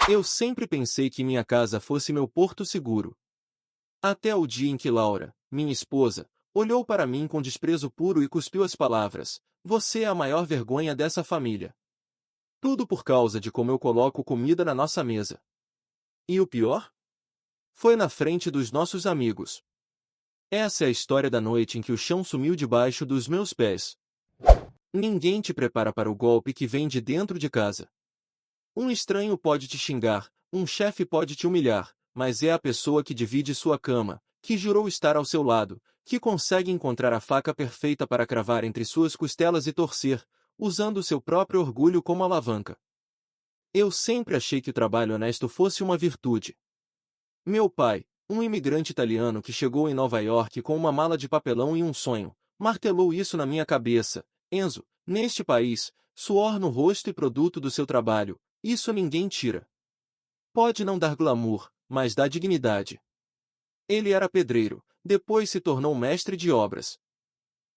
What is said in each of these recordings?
Eu sempre pensei que minha casa fosse meu porto seguro. Até o dia em que Laura, minha esposa, olhou para mim com desprezo puro e cuspiu as palavras: "Você é a maior vergonha dessa família." Tudo por causa de como eu coloco comida na nossa mesa. E o pior? Foi na frente dos nossos amigos. Essa é a história da noite em que o chão sumiu debaixo dos meus pés. Ninguém te prepara para o golpe que vem de dentro de casa. Um estranho pode te xingar, um chefe pode te humilhar, mas é a pessoa que divide sua cama, que jurou estar ao seu lado, que consegue encontrar a faca perfeita para cravar entre suas costelas e torcer, usando seu próprio orgulho como alavanca. Eu sempre achei que o trabalho honesto fosse uma virtude. Meu pai, um imigrante italiano que chegou em Nova York com uma mala de papelão e um sonho, martelou isso na minha cabeça: Enzo, neste país, suor no rosto e produto do seu trabalho, isso ninguém tira. Pode não dar glamour, mas dá dignidade. Ele era pedreiro, depois se tornou mestre de obras.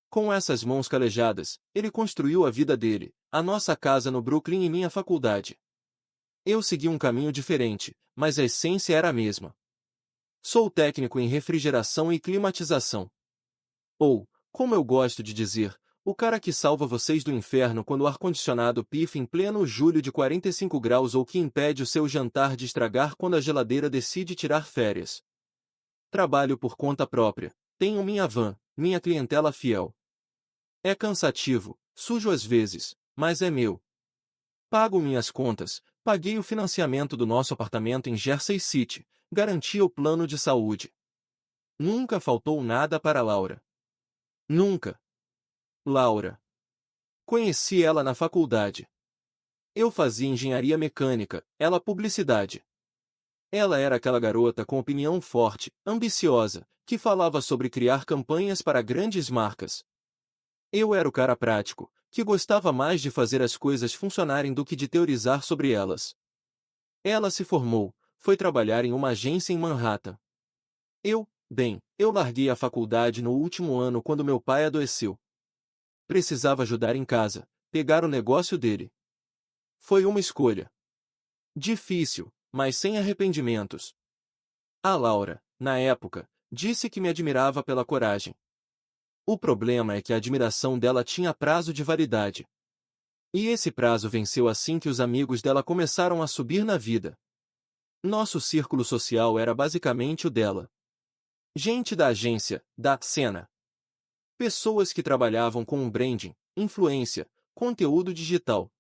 Com essas mãos calejadas, ele construiu a vida dele, a nossa casa no Brooklyn e minha faculdade. Eu segui um caminho diferente, mas a essência era a mesma. Sou técnico em refrigeração e climatização. Ou, como eu gosto de dizer, o cara que salva vocês do inferno quando o ar-condicionado pifa em pleno julho de 45 graus ou que impede o seu jantar de estragar quando a geladeira decide tirar férias. Trabalho por conta própria. Tenho minha van, minha clientela fiel. É cansativo, sujo às vezes, mas é meu. Pago minhas contas, paguei o financiamento do nosso apartamento em Jersey City, garanti o plano de saúde. Nunca faltou nada para Laura. Nunca. Laura. Conheci ela na faculdade. Eu fazia engenharia mecânica, ela publicidade. Ela era aquela garota com opinião forte, ambiciosa, que falava sobre criar campanhas para grandes marcas. Eu era o cara prático, que gostava mais de fazer as coisas funcionarem do que de teorizar sobre elas. Ela se formou, foi trabalhar em uma agência em Manhattan. Eu larguei a faculdade no último ano quando meu pai adoeceu. Precisava ajudar em casa, pegar o negócio dele. Foi uma escolha difícil, mas sem arrependimentos. A Laura, na época, disse que me admirava pela coragem. O problema é que a admiração dela tinha prazo de validade. E esse prazo venceu assim que os amigos dela começaram a subir na vida. Nosso círculo social era basicamente o dela. Gente da agência, da cena. Pessoas que trabalhavam com branding, influência, conteúdo digital.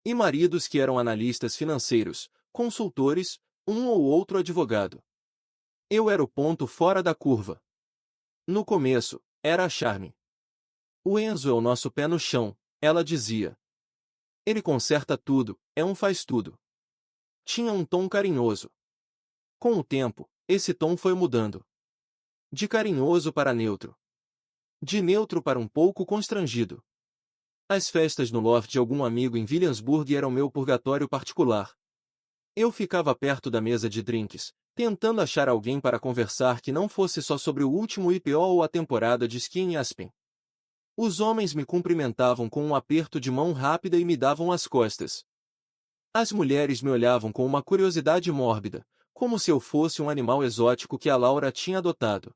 E maridos que eram analistas financeiros, consultores, um ou outro advogado. Eu era o ponto fora da curva. No começo, era a Charme. O Enzo é o nosso pé no chão, ela dizia. Ele conserta tudo, é um faz-tudo. Tinha um tom carinhoso. Com o tempo, esse tom foi mudando. De carinhoso para neutro. De neutro para um pouco constrangido. As festas no loft de algum amigo em Williamsburg eram meu purgatório particular. Eu ficava perto da mesa de drinks, tentando achar alguém para conversar que não fosse só sobre o último IPO ou a temporada de esqui em Aspen. Os homens me cumprimentavam com um aperto de mão rápida e me davam as costas. As mulheres me olhavam com uma curiosidade mórbida, como se eu fosse um animal exótico que a Laura tinha adotado.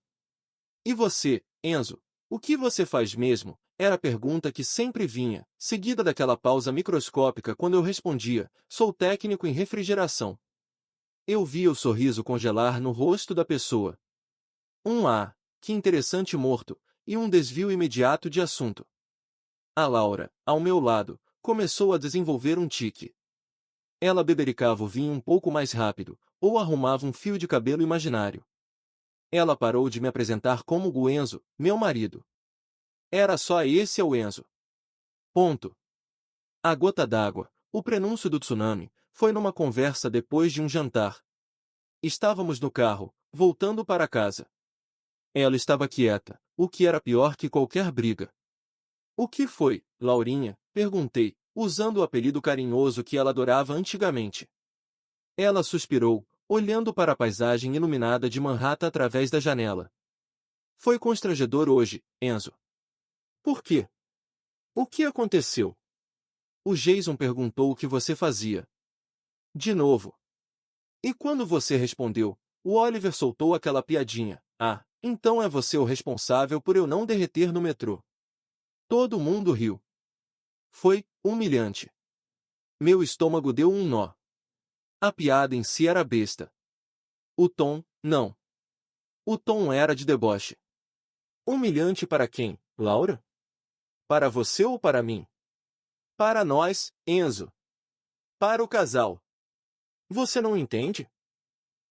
E você, Enzo, o que você faz mesmo? Era a pergunta que sempre vinha, seguida daquela pausa microscópica quando eu respondia: sou técnico em refrigeração. Eu via o sorriso congelar no rosto da pessoa. Que interessante morto, e um desvio imediato de assunto. A Laura, ao meu lado, começou a desenvolver um tique. Ela bebericava o vinho um pouco mais rápido, ou arrumava um fio de cabelo imaginário. Ela parou de me apresentar como o Enzo, meu marido. Era só esse o Enzo. Ponto. A gota d'água, o prenúncio do tsunami, foi numa conversa depois de um jantar. Estávamos no carro, voltando para casa. Ela estava quieta, o que era pior que qualquer briga. O que foi, Laurinha? Perguntei, usando o apelido carinhoso que ela adorava antigamente. Ela suspirou, olhando para a paisagem iluminada de Manhattan através da janela. Foi constrangedor hoje, Enzo. Por quê? O que aconteceu? O Jason perguntou o que você fazia. De novo. E quando você respondeu, o Oliver soltou aquela piadinha. Ah, então é você o responsável por eu não derreter no metrô. Todo mundo riu. Foi humilhante. Meu estômago deu um nó. A piada em si era besta. O tom, não. O tom era de deboche. Humilhante para quem, Laura? Para você ou para mim? Para nós, Enzo. Para o casal. Você não entende?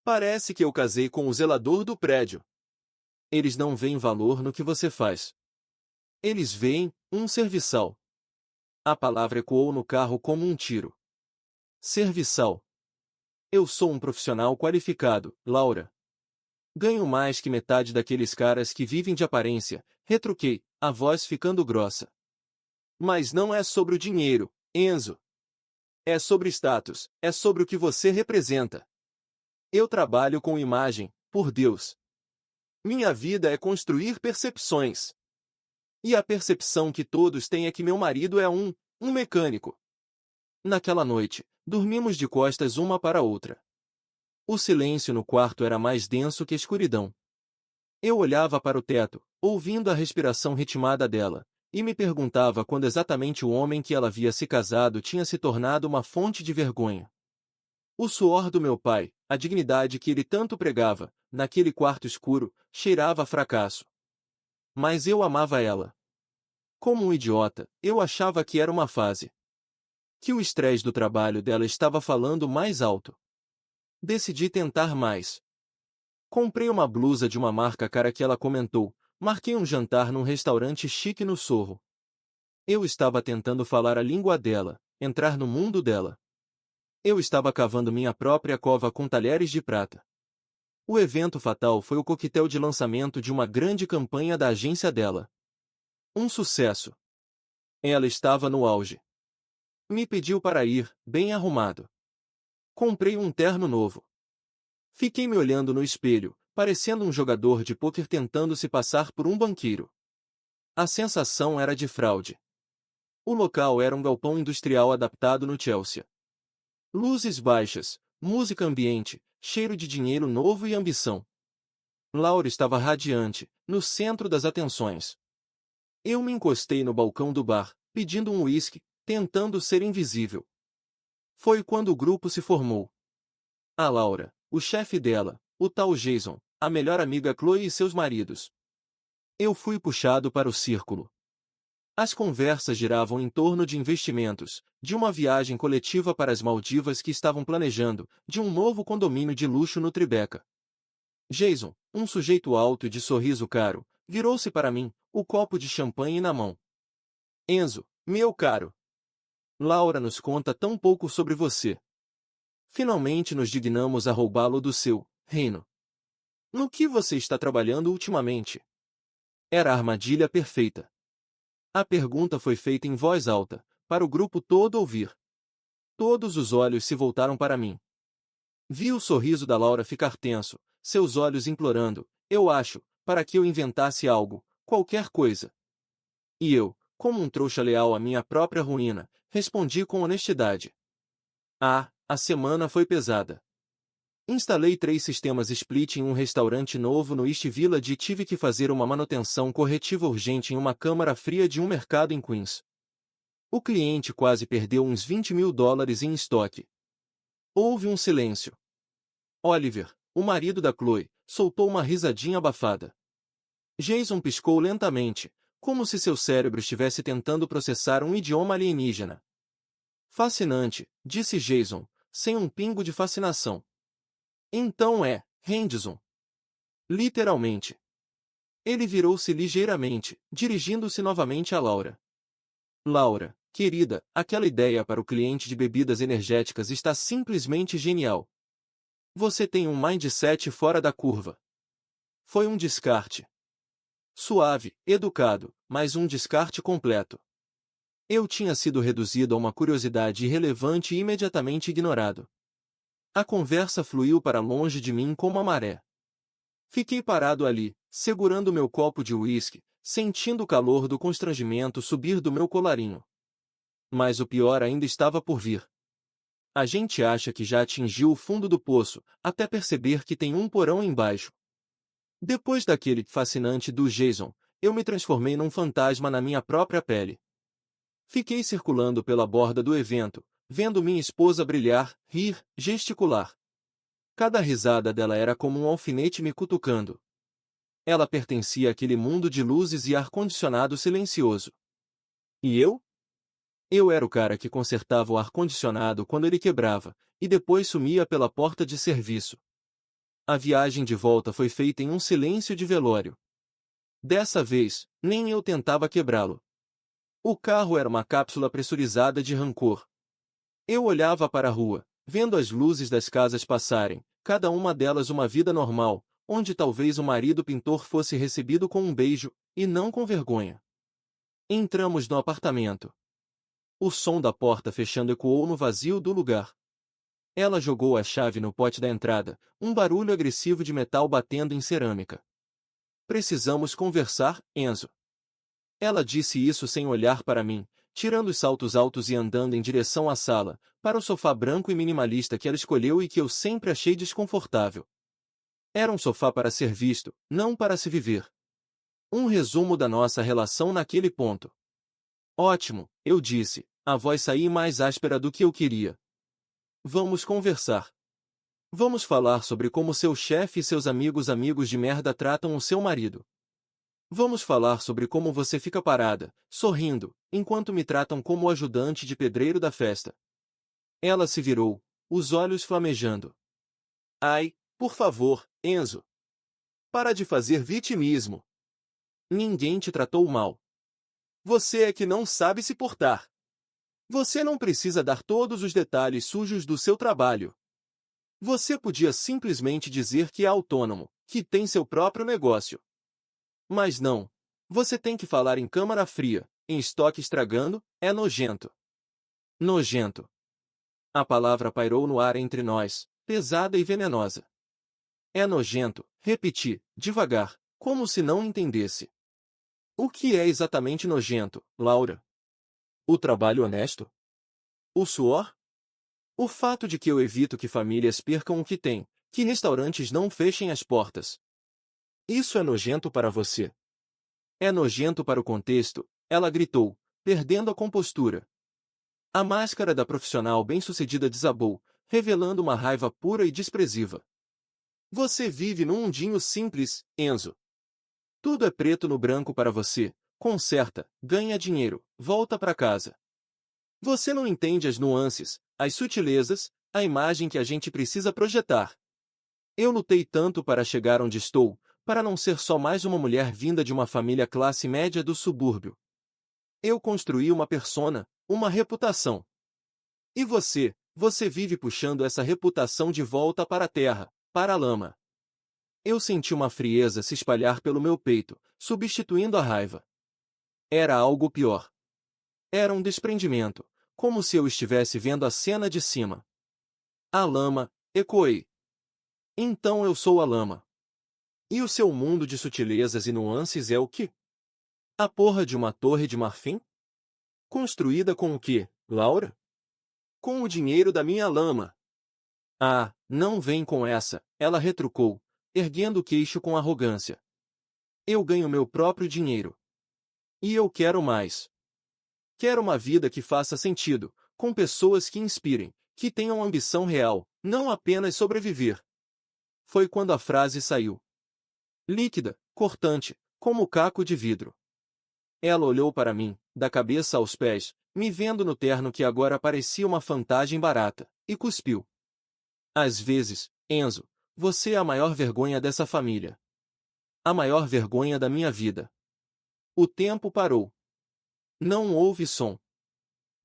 Parece que eu casei com o zelador do prédio. Eles não veem valor no que você faz. Eles veem um serviçal. A palavra ecoou no carro como um tiro. Serviçal. Eu sou um profissional qualificado, Laura. Ganho mais que metade daqueles caras que vivem de aparência, retruquei, a voz ficando grossa. Mas não é sobre o dinheiro, Enzo. É sobre status, é sobre o que você representa. Eu trabalho com imagem, por Deus. Minha vida é construir percepções. E a percepção que todos têm é que meu marido é um mecânico. Naquela noite, dormimos de costas uma para a outra. O silêncio no quarto era mais denso que a escuridão. Eu olhava para o teto, ouvindo a respiração ritmada dela, e me perguntava quando exatamente o homem que ela havia se casado tinha se tornado uma fonte de vergonha. O suor do meu pai, a dignidade que ele tanto pregava, naquele quarto escuro, cheirava a fracasso. Mas eu amava ela. Como um idiota, eu achava que era uma fase. Que o estresse do trabalho dela estava falando mais alto. Decidi tentar mais. Comprei uma blusa de uma marca cara que ela comentou, marquei um jantar num restaurante chique no Sorro. Eu estava tentando falar a língua dela, entrar no mundo dela. Eu estava cavando minha própria cova com talheres de prata. O evento fatal foi o coquetel de lançamento de uma grande campanha da agência dela. Um sucesso. Ela estava no auge. Me pediu para ir, bem arrumado. Comprei um terno novo. Fiquei me olhando no espelho, parecendo um jogador de pôquer tentando se passar por um banqueiro. A sensação era de fraude. O local era um galpão industrial adaptado no Chelsea. Luzes baixas, música ambiente, cheiro de dinheiro novo e ambição. Laura estava radiante, no centro das atenções. Eu me encostei no balcão do bar, pedindo um uísque, tentando ser invisível. Foi quando o grupo se formou. A Laura, o chefe dela, o tal Jason, a melhor amiga Chloe e seus maridos. Eu fui puxado para o círculo. As conversas giravam em torno de investimentos, de uma viagem coletiva para as Maldivas que estavam planejando, de um novo condomínio de luxo no Tribeca. Jason, um sujeito alto e de sorriso caro, virou-se para mim, o copo de champanhe na mão. Enzo, meu caro. Laura nos conta tão pouco sobre você. Finalmente nos dignamos a roubá-lo do seu reino. No que você está trabalhando ultimamente? Era a armadilha perfeita. A pergunta foi feita em voz alta, para o grupo todo ouvir. Todos os olhos se voltaram para mim. Vi o sorriso da Laura ficar tenso, seus olhos implorando, eu acho, para que eu inventasse algo, qualquer coisa. E eu, como um trouxa leal à minha própria ruína, respondi com honestidade. Ah, a semana foi pesada. Instalei 3 sistemas split em um restaurante novo no East Village e tive que fazer uma manutenção corretiva urgente em uma câmara fria de um mercado em Queens. O cliente quase perdeu uns $20.000 em estoque. Houve um silêncio. Oliver, o marido da Chloe, soltou uma risadinha abafada. Jason piscou lentamente, como se seu cérebro estivesse tentando processar um idioma alienígena. Fascinante, disse Jason, sem um pingo de fascinação. Então é, Henderson. Literalmente. Ele virou-se ligeiramente, dirigindo-se novamente a Laura. Laura, querida, aquela ideia para o cliente de bebidas energéticas está simplesmente genial. Você tem um mindset fora da curva. Foi um descarte. Suave, educado, mas um descarte completo. Eu tinha sido reduzido a uma curiosidade irrelevante e imediatamente ignorado. A conversa fluiu para longe de mim como a maré. Fiquei parado ali, segurando meu copo de uísque, sentindo o calor do constrangimento subir do meu colarinho. Mas o pior ainda estava por vir. A gente acha que já atingiu o fundo do poço, até perceber que tem um porão embaixo. Depois daquele fascinante do Jason, eu me transformei num fantasma na minha própria pele. Fiquei circulando pela borda do evento, vendo minha esposa brilhar, rir, gesticular. Cada risada dela era como um alfinete me cutucando. Ela pertencia àquele mundo de luzes e ar-condicionado silencioso. E eu? Eu era o cara que consertava o ar-condicionado quando ele quebrava, e depois sumia pela porta de serviço. A viagem de volta foi feita em um silêncio de velório. Dessa vez, nem eu tentava quebrá-lo. O carro era uma cápsula pressurizada de rancor. Eu olhava para a rua, vendo as luzes das casas passarem, cada uma delas uma vida normal, onde talvez o marido pintor fosse recebido com um beijo, e não com vergonha. Entramos no apartamento. O som da porta fechando ecoou no vazio do lugar. Ela jogou a chave no pote da entrada, um barulho agressivo de metal batendo em cerâmica. Precisamos conversar, Enzo. Ela disse isso sem olhar para mim, tirando os saltos altos e andando em direção à sala, para o sofá branco e minimalista que ela escolheu e que eu sempre achei desconfortável. Era um sofá para ser visto, não para se viver. Um resumo da nossa relação naquele ponto. Ótimo, eu disse, a voz saía mais áspera do que eu queria. Vamos conversar. Vamos falar sobre como seu chefe e seus amigos de merda tratam o seu marido. Vamos falar sobre como você fica parada, sorrindo, enquanto me tratam como o ajudante de pedreiro da festa. Ela se virou, os olhos flamejando. Ai, por favor, Enzo. Para de fazer vitimismo. Ninguém te tratou mal. Você é que não sabe se portar. Você não precisa dar todos os detalhes sujos do seu trabalho. Você podia simplesmente dizer que é autônomo, que tem seu próprio negócio. Mas não. Você tem que falar em câmara fria, em estoque estragando, é nojento. Nojento. A palavra pairou no ar entre nós, pesada e venenosa. É nojento, repeti, devagar, como se não entendesse. O que é exatamente nojento, Laura? O trabalho honesto? O suor? O fato de que eu evito que famílias percam o que têm, que restaurantes não fechem as portas. Isso é nojento para você. É nojento para o contexto, ela gritou, perdendo a compostura. A máscara da profissional bem-sucedida desabou, revelando uma raiva pura e desprezível. Você vive num mundinho simples, Enzo. Tudo é preto no branco para você, conserta, ganha dinheiro, volta para casa. Você não entende as nuances, as sutilezas, a imagem que a gente precisa projetar. Eu lutei tanto para chegar onde estou, para não ser só mais uma mulher vinda de uma família classe média do subúrbio. Eu construí uma persona, uma reputação. E você vive puxando essa reputação de volta para a terra, para a lama. Eu senti uma frieza se espalhar pelo meu peito, substituindo a raiva. Era algo pior. Era um desprendimento, como se eu estivesse vendo a cena de cima. A lama, ecoei. Então eu sou a lama. E o seu mundo de sutilezas e nuances é o quê? A porra de uma torre de marfim? Construída com o quê, Laura? Com o dinheiro da minha lama. Ah, não vem com essa, ela retrucou, erguendo o queixo com arrogância. Eu ganho meu próprio dinheiro. E eu quero mais. Quero uma vida que faça sentido, com pessoas que inspirem, que tenham ambição real, não apenas sobreviver. Foi quando a frase saiu. Líquida, cortante, como caco de vidro. Ela olhou para mim, da cabeça aos pés, me vendo no terno que agora parecia uma vantagem barata, e cuspiu. Às vezes, Enzo, você é a maior vergonha dessa família. A maior vergonha da minha vida. O tempo parou. Não houve som.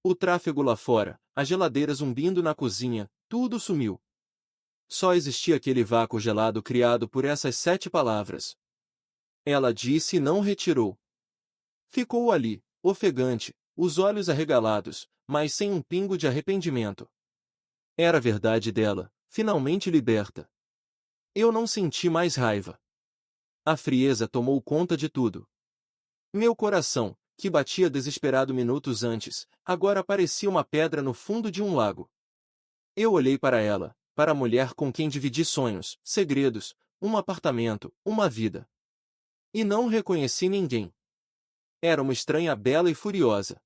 O tráfego lá fora, a geladeira zumbindo na cozinha, tudo sumiu. Só existia aquele vácuo gelado criado por essas 7 palavras. Ela disse e não retirou. Ficou ali, ofegante, os olhos arregalados, mas sem um pingo de arrependimento. Era a verdade dela, finalmente liberta. Eu não senti mais raiva. A frieza tomou conta de tudo. Meu coração, que batia desesperado minutos antes, agora parecia uma pedra no fundo de um lago. Eu olhei para ela, para a mulher com quem dividi sonhos, segredos, um apartamento, uma vida. E não reconheci ninguém. Era uma estranha bela e furiosa.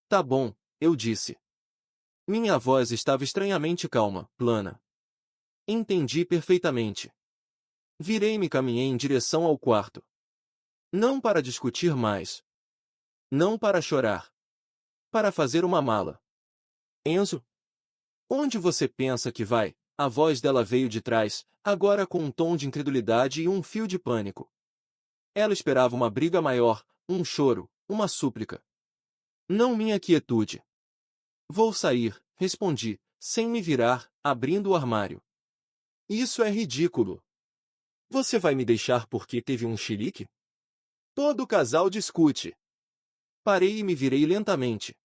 Tá bom, eu disse. Minha voz estava estranhamente calma, plana. Entendi perfeitamente. Virei-me e caminhei em direção ao quarto. Não para discutir mais. Não para chorar. Para fazer uma mala. Enzo? Onde você pensa que vai? A voz dela veio de trás, agora com um tom de incredulidade e um fio de pânico. Ela esperava uma briga maior, um choro, uma súplica. Não minha quietude. Vou sair, respondi, sem me virar, abrindo o armário. Isso é ridículo. Você vai me deixar porque teve um chilique? Todo casal discute. Parei e me virei lentamente.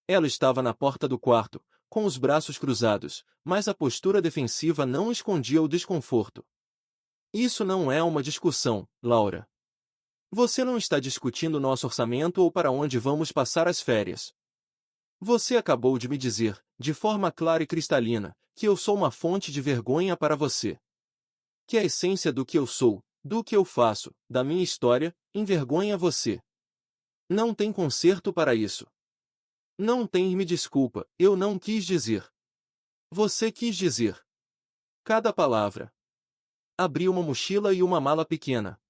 Ela estava na porta do quarto, com os braços cruzados, mas a postura defensiva não escondia o desconforto. Isso não é uma discussão, Laura. Você não está discutindo nosso orçamento ou para onde vamos passar as férias. Você acabou de me dizer, de forma clara e cristalina, que eu sou uma fonte de vergonha para você. Que a essência do que eu sou, do que eu faço, da minha história, envergonha você. Não tem conserto para isso. Não tem me desculpa, eu não quis dizer. Você quis dizer. Cada palavra. Abri uma mochila e uma mala pequena.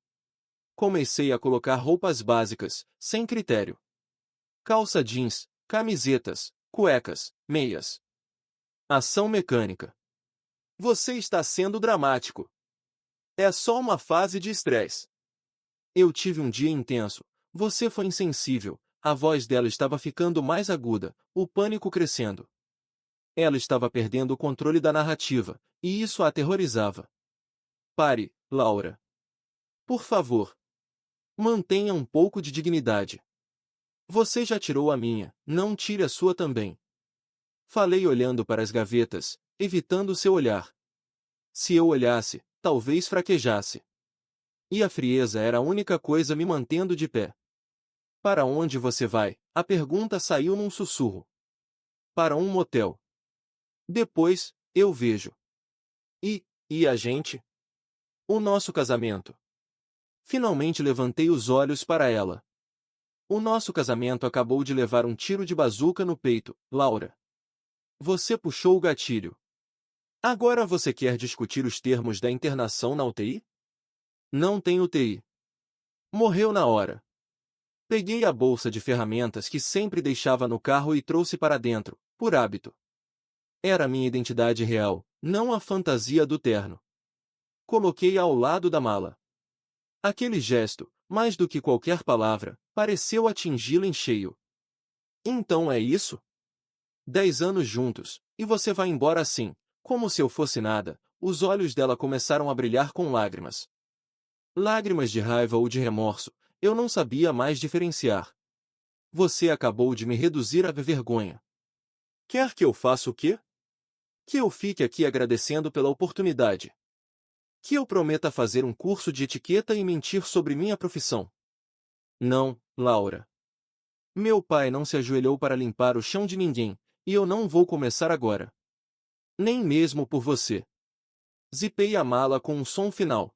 Comecei a colocar roupas básicas, sem critério. Calça jeans, camisetas, cuecas, meias. Ação mecânica. Você está sendo dramático. É só uma fase de estresse. Eu tive um dia intenso. Você foi insensível. A voz dela estava ficando mais aguda, o pânico crescendo. Ela estava perdendo o controle da narrativa, e isso a aterrorizava. Pare, Laura. Por favor. Mantenha um pouco de dignidade. Você já tirou a minha, não tire a sua também. Falei olhando para as gavetas, evitando seu olhar. Se eu olhasse, talvez fraquejasse. E a frieza era a única coisa me mantendo de pé. Para onde você vai? A pergunta saiu num sussurro. Para um motel. Depois, eu vejo. E a gente? O nosso casamento. Finalmente levantei os olhos para ela. O nosso casamento acabou de levar um tiro de bazuca no peito, Laura. Você puxou o gatilho. Agora você quer discutir os termos da internação na UTI? Não tem UTI. Morreu na hora. Peguei a bolsa de ferramentas que sempre deixava no carro e trouxe para dentro, por hábito. Era minha identidade real, não a fantasia do terno. Coloquei ao lado da mala. Aquele gesto, mais do que qualquer palavra, pareceu atingi-la em cheio. Então é isso? 10 anos juntos, e você vai embora assim, como se eu fosse nada. Os olhos dela começaram a brilhar com lágrimas. Lágrimas de raiva ou de remorso, eu não sabia mais diferenciar. Você acabou de me reduzir à vergonha. Quer que eu faça o quê? Que eu fique aqui agradecendo pela oportunidade. Que eu prometa fazer um curso de etiqueta e mentir sobre minha profissão. Não, Laura. Meu pai não se ajoelhou para limpar o chão de ninguém, e eu não vou começar agora. Nem mesmo por você. Zipei a mala com um som final.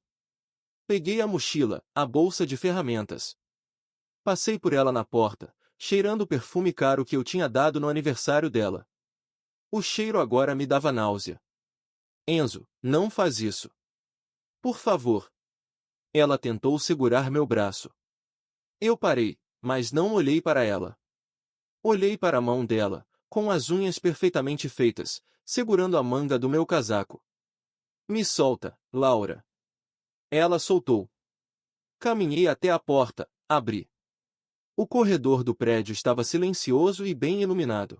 Peguei a mochila, a bolsa de ferramentas. Passei por ela na porta, cheirando o perfume caro que eu tinha dado no aniversário dela. O cheiro agora me dava náusea. Enzo, não faz isso. Por favor. Ela tentou segurar meu braço. Eu parei, mas não olhei para ela. Olhei para a mão dela, com as unhas perfeitamente feitas, segurando a manga do meu casaco. Me solta, Laura. Ela soltou. Caminhei até a porta, abri. O corredor do prédio estava silencioso e bem iluminado.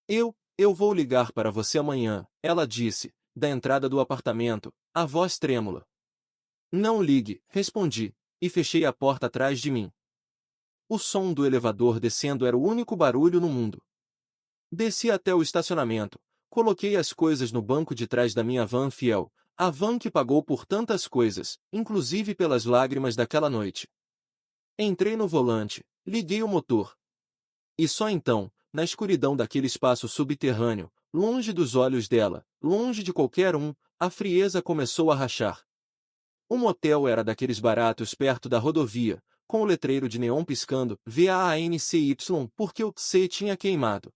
Eu vou ligar para você amanhã, ela disse, da entrada do apartamento, a voz trêmula. Não ligue, respondi, e fechei a porta atrás de mim. O som do elevador descendo era o único barulho no mundo. Desci até o estacionamento, coloquei as coisas no banco de trás da minha van fiel, a van que pagou por tantas coisas, inclusive pelas lágrimas daquela noite. Entrei no volante, liguei o motor. E só então, na escuridão daquele espaço subterrâneo, longe dos olhos dela, longe de qualquer um, a frieza começou a rachar. O motel era daqueles baratos perto da rodovia, com o letreiro de neon piscando, VAANCY, porque o C tinha queimado.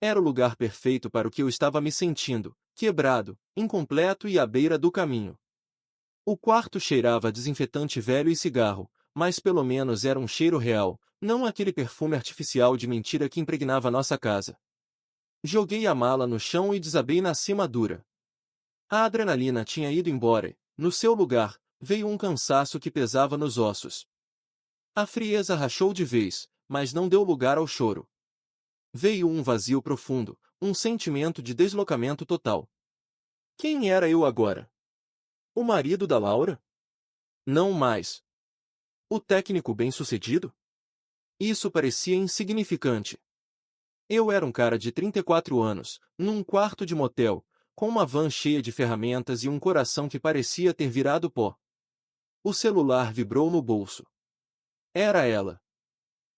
Era o lugar perfeito para o que eu estava me sentindo, quebrado, incompleto e à beira do caminho. O quarto cheirava a desinfetante velho e cigarro, mas pelo menos era um cheiro real, não aquele perfume artificial de mentira que impregnava nossa casa. Joguei a mala no chão e desabei na cima dura. A adrenalina tinha ido embora e, no seu lugar, veio um cansaço que pesava nos ossos. A frieza rachou de vez, mas não deu lugar ao choro. Veio um vazio profundo, um sentimento de deslocamento total. Quem era eu agora? O marido da Laura? Não mais. O técnico bem-sucedido? Isso parecia insignificante. Eu era um cara de 34 anos, num quarto de motel, com uma van cheia de ferramentas e um coração que parecia ter virado pó. O celular vibrou no bolso. Era ela.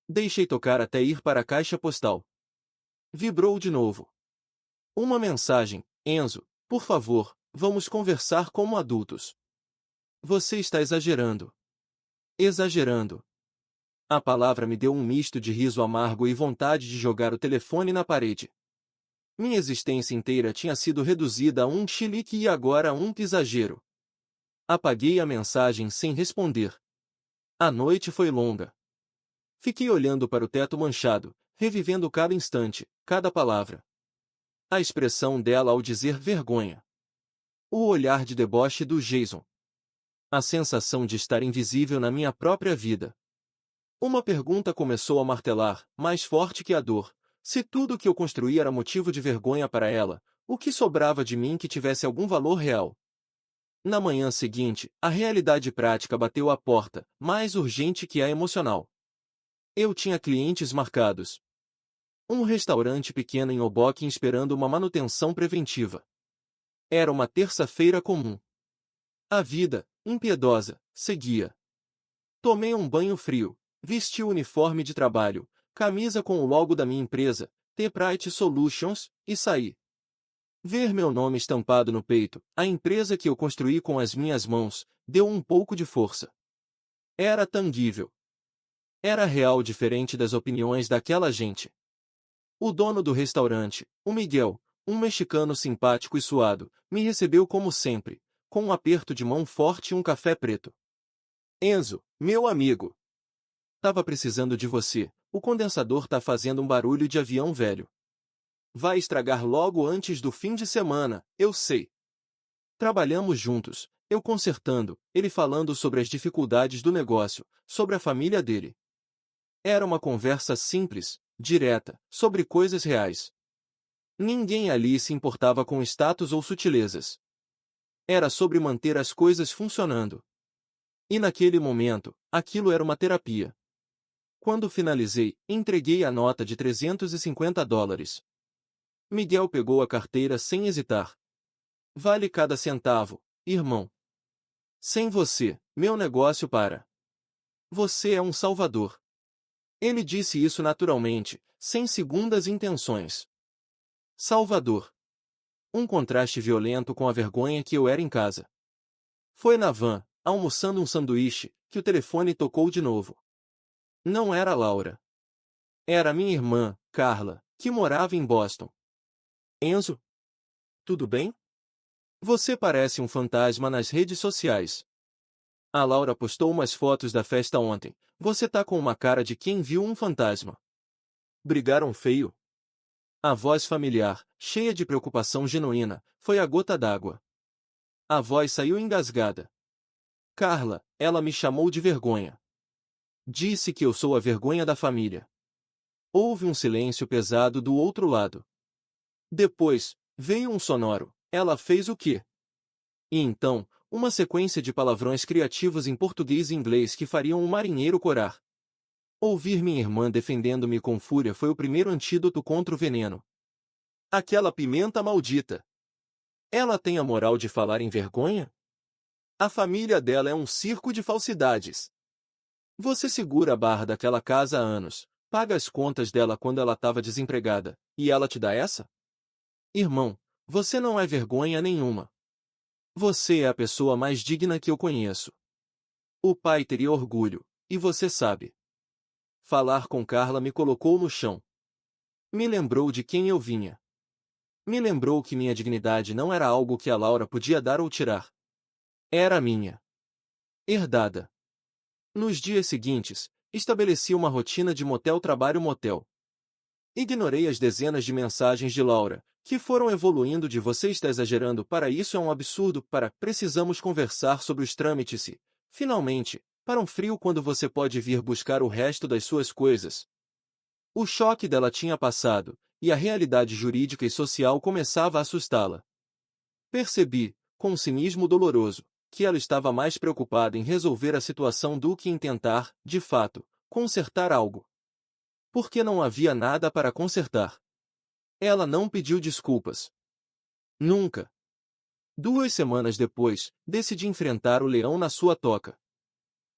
Deixei tocar até ir para a caixa postal. Vibrou de novo. Uma mensagem: Enzo, por favor, vamos conversar como adultos. Você está exagerando. Exagerando. A palavra me deu um misto de riso amargo e vontade de jogar o telefone na parede. Minha existência inteira tinha sido reduzida a um chilique e agora a um exagero. Apaguei a mensagem sem responder. A noite foi longa. Fiquei olhando para o teto manchado, revivendo cada instante, cada palavra. A expressão dela ao dizer vergonha. O olhar de deboche do Jason. A sensação de estar invisível na minha própria vida. Uma pergunta começou a martelar, mais forte que a dor. Se tudo o que eu construí era motivo de vergonha para ela, o que sobrava de mim que tivesse algum valor real? Na manhã seguinte, a realidade prática bateu à porta, mais urgente que a emocional. Eu tinha clientes marcados. Um restaurante pequeno em Hoboken esperando uma manutenção preventiva. Era uma terça-feira comum. A vida, impiedosa, seguia. Tomei um banho frio, vesti o uniforme de trabalho, camisa com o logo da minha empresa, T-Prite Solutions, e saí. Ver meu nome estampado no peito, a empresa que eu construí com as minhas mãos, deu um pouco de força. Era tangível. Era real, diferente das opiniões daquela gente. O dono do restaurante, o Miguel, um mexicano simpático e suado, me recebeu como sempre, com um aperto de mão forte e um café preto. Enzo, meu amigo. Tava precisando de você, o condensador tá fazendo um barulho de avião velho. Vai estragar logo antes do fim de semana, eu sei. Trabalhamos juntos, eu consertando, ele falando sobre as dificuldades do negócio, sobre a família dele. Era uma conversa simples, direta, sobre coisas reais. Ninguém ali se importava com status ou sutilezas. Era sobre manter as coisas funcionando. E naquele momento, aquilo era uma terapia. Quando finalizei, entreguei a nota de $350. Miguel pegou a carteira sem hesitar. Vale cada centavo, irmão. Sem você, meu negócio para. Você é um salvador. Ele disse isso naturalmente, sem segundas intenções. Salvador. Um contraste violento com a vergonha que eu era em casa. Foi na van, almoçando um sanduíche, que o telefone tocou de novo. Não era Laura. Era minha irmã, Carla, que morava em Boston. Enzo? Tudo bem? Você parece um fantasma nas redes sociais. A Laura postou umas fotos da festa ontem. Você tá com uma cara de quem viu um fantasma. Brigaram feio? A voz familiar, cheia de preocupação genuína, foi a gota d'água. A voz saiu engasgada. Carla, ela me chamou de vergonha. Disse que eu sou a vergonha da família. Houve um silêncio pesado do outro lado. Depois, veio um sonoro. Ela fez o quê? E então, uma sequência de palavrões criativos em português e inglês que fariam um marinheiro corar. Ouvir minha irmã defendendo-me com fúria foi o primeiro antídoto contra o veneno. Aquela pimenta maldita. Ela tem a moral de falar em vergonha? A família dela é um circo de falsidades. Você segura a barra daquela casa há anos, paga as contas dela quando ela estava desempregada, e ela te dá essa? Irmão, você não é vergonha nenhuma. Você é a pessoa mais digna que eu conheço. O pai teria orgulho, e você sabe. Falar com Carla me colocou no chão. Me lembrou de quem eu vinha. Me lembrou que minha dignidade não era algo que a Laura podia dar ou tirar. Era minha. Herdada. Nos dias seguintes, estabeleci uma rotina de motel-trabalho-motel. Ignorei as dezenas de mensagens de Laura, que foram evoluindo de "você está exagerando" para "isso é um absurdo" para "precisamos conversar sobre os trâmites" e, finalmente, para um frio quando você pode vir buscar o resto das suas coisas. O choque dela tinha passado, e a realidade jurídica e social começava a assustá-la. Percebi, com um cinismo doloroso, que ela estava mais preocupada em resolver a situação do que em tentar, de fato, consertar algo. Porque não havia nada para consertar. Ela não pediu desculpas. Nunca. 2 semanas depois, decidi enfrentar o leão na sua toca.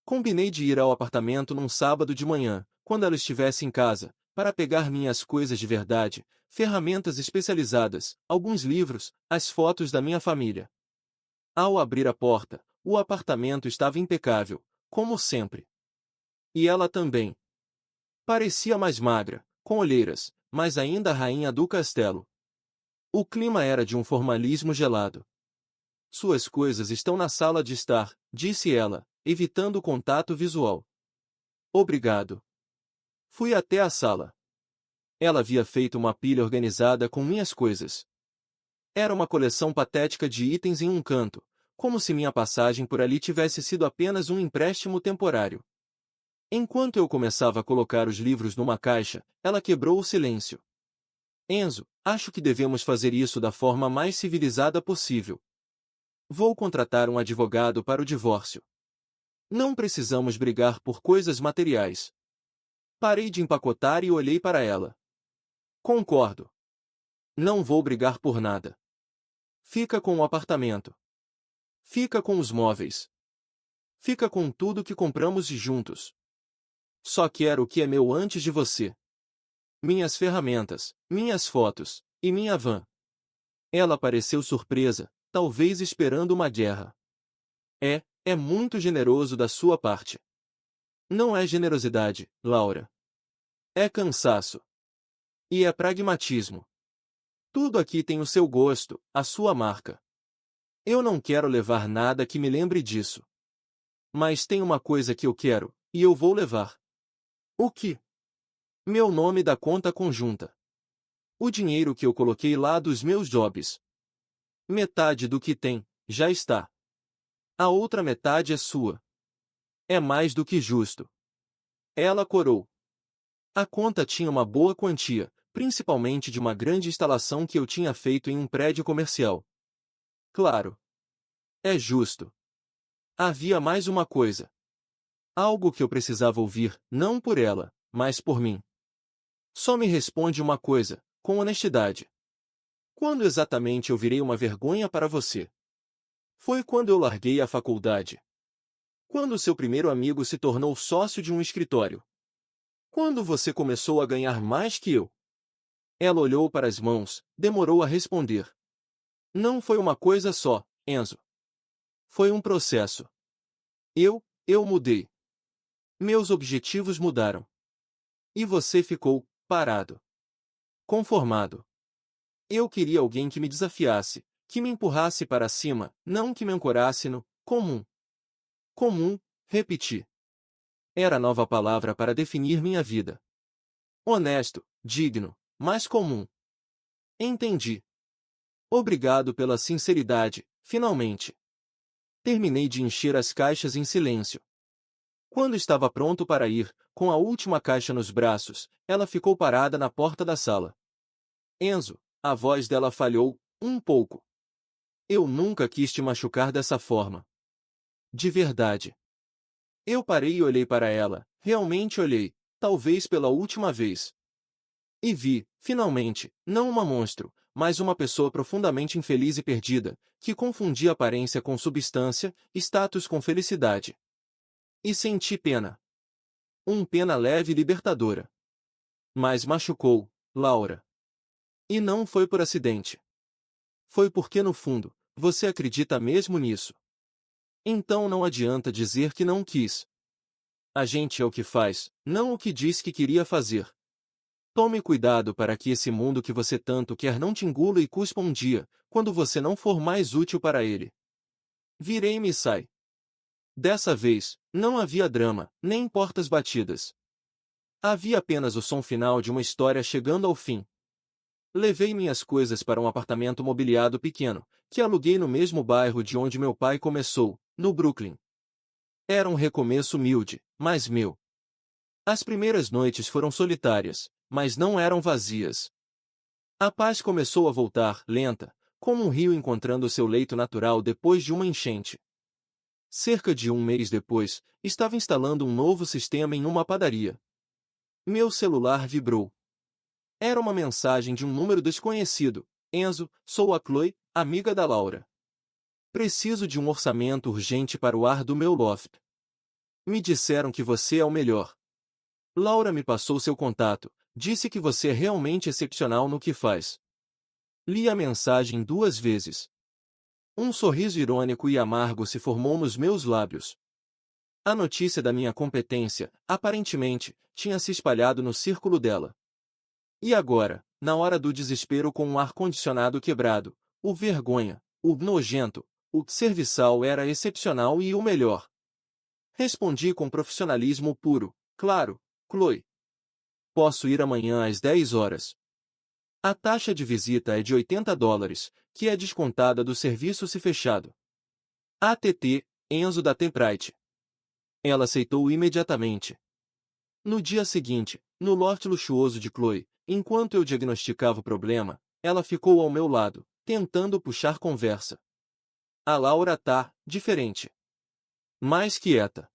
Combinei de ir ao apartamento num sábado de manhã, quando ela estivesse em casa, para pegar minhas coisas de verdade, ferramentas especializadas, alguns livros, as fotos da minha família. Ao abrir a porta, o apartamento estava impecável, como sempre. E ela também. Parecia mais magra, com olheiras, mas ainda a rainha do castelo. O clima era de um formalismo gelado. Suas coisas estão na sala de estar, disse ela, evitando o contato visual. Obrigado. Fui até a sala. Ela havia feito uma pilha organizada com minhas coisas. Era uma coleção patética de itens em um canto, como se minha passagem por ali tivesse sido apenas um empréstimo temporário. Enquanto eu começava a colocar os livros numa caixa, ela quebrou o silêncio. Enzo, acho que devemos fazer isso da forma mais civilizada possível. Vou contratar um advogado para o divórcio. Não precisamos brigar por coisas materiais. Parei de empacotar e olhei para ela. Concordo. Não vou brigar por nada. Fica com o apartamento. Fica com os móveis. Fica com tudo que compramos juntos. Só quero o que é meu antes de você. Minhas ferramentas, minhas fotos, e minha van. Ela pareceu surpresa, talvez esperando uma guerra. É muito generoso da sua parte. Não é generosidade, Laura. É cansaço. E é pragmatismo. Tudo aqui tem o seu gosto, a sua marca. Eu não quero levar nada que me lembre disso. Mas tem uma coisa que eu quero, e eu vou levar. O que? Meu nome da conta conjunta. O dinheiro que eu coloquei lá dos meus jobs. Metade do que tem, já está. A outra metade é sua. É mais do que justo. Ela corou. A conta tinha uma boa quantia, principalmente de uma grande instalação que eu tinha feito em um prédio comercial. Claro. É justo. Havia mais uma coisa. Algo que eu precisava ouvir, não por ela, mas por mim. Só me responde uma coisa, com honestidade. Quando exatamente eu virei uma vergonha para você? Foi quando eu larguei a faculdade. Quando seu primeiro amigo se tornou sócio de um escritório. Quando você começou a ganhar mais que eu. Ela olhou para as mãos, demorou a responder. Não foi uma coisa só, Enzo. Foi um processo. Eu mudei. Meus objetivos mudaram. E você ficou parado. Conformado. Eu queria alguém que me desafiasse, que me empurrasse para cima, não que me ancorasse no comum. Comum, repeti. Era a nova palavra para definir minha vida. Honesto, digno, mas comum. Entendi. Obrigado pela sinceridade, finalmente. Terminei de encher as caixas em silêncio. Quando estava pronto para ir, com a última caixa nos braços, ela ficou parada na porta da sala. Enzo, a voz dela falhou, um pouco. Eu nunca quis te machucar dessa forma. De verdade. Eu parei e olhei para ela, realmente olhei, talvez pela última vez. E vi, finalmente, não uma monstro, mas uma pessoa profundamente infeliz e perdida, que confundia aparência com substância, status com felicidade. E senti pena. Pena leve e libertadora. Mas machucou, Laura. E não foi por acidente. foi porque no fundo, você acredita mesmo nisso. Então não adianta dizer que não quis. A gente é o que faz, não o que diz que queria fazer. Tome cuidado para que esse mundo que você tanto quer não te engula e cuspa um dia, quando você não for mais útil para ele. Virei-me e sai. Dessa vez, não havia drama, nem portas batidas. Havia apenas o som final de uma história chegando ao fim. Levei minhas coisas para um apartamento mobiliado pequeno, que aluguei no mesmo bairro de onde meu pai começou, no Brooklyn. Era um recomeço humilde, mas meu. As primeiras noites foram solitárias, mas não eram vazias. A paz começou a voltar, lenta, como um rio encontrando seu leito natural depois de uma enchente. Cerca de um mês depois, estava instalando um novo sistema em uma padaria. Meu celular vibrou. Era uma mensagem de um número desconhecido. Enzo, sou a Chloe, amiga da Laura. Preciso de um orçamento urgente para o ar do meu loft. Me disseram que você é o melhor. Laura me passou seu contato, disse que você é realmente excepcional no que faz. Li a mensagem 2 vezes. Um sorriso irônico e amargo se formou nos meus lábios. A notícia da minha competência, aparentemente, tinha se espalhado no círculo dela. E agora, na hora do desespero com um ar-condicionado quebrado, o vergonha, o nojento, o serviçal era excepcional e o melhor. Respondi com profissionalismo puro, claro, Chloe. Posso ir amanhã às 10 horas. A taxa de visita é de $80, que é descontada do serviço se fechado. ATT, Enzo da Temprite. Ela aceitou imediatamente. No dia seguinte, no loft luxuoso de Chloe, enquanto eu diagnosticava o problema, ela ficou ao meu lado, tentando puxar conversa. A Laura tá diferente. Mais quieta.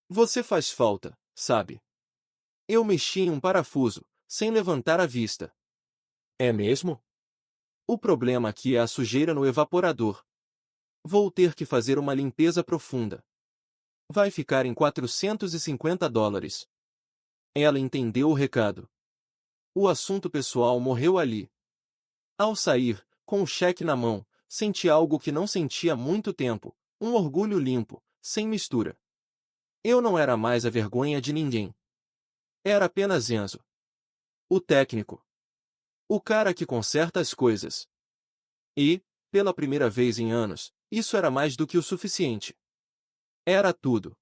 Você faz falta, sabe? Eu mexi em um parafuso, sem levantar a vista. É mesmo? O problema aqui é a sujeira no evaporador. Vou ter que fazer uma limpeza profunda. Vai ficar em $450. Ela entendeu o recado. O assunto pessoal morreu ali. Ao sair, com o cheque na mão, senti algo que não sentia há muito tempo, um orgulho limpo, sem mistura. Eu não era mais a vergonha de ninguém. Era apenas Enzo. O técnico. O cara que conserta as coisas. E, pela primeira vez em anos, isso era mais do que o suficiente. Era tudo.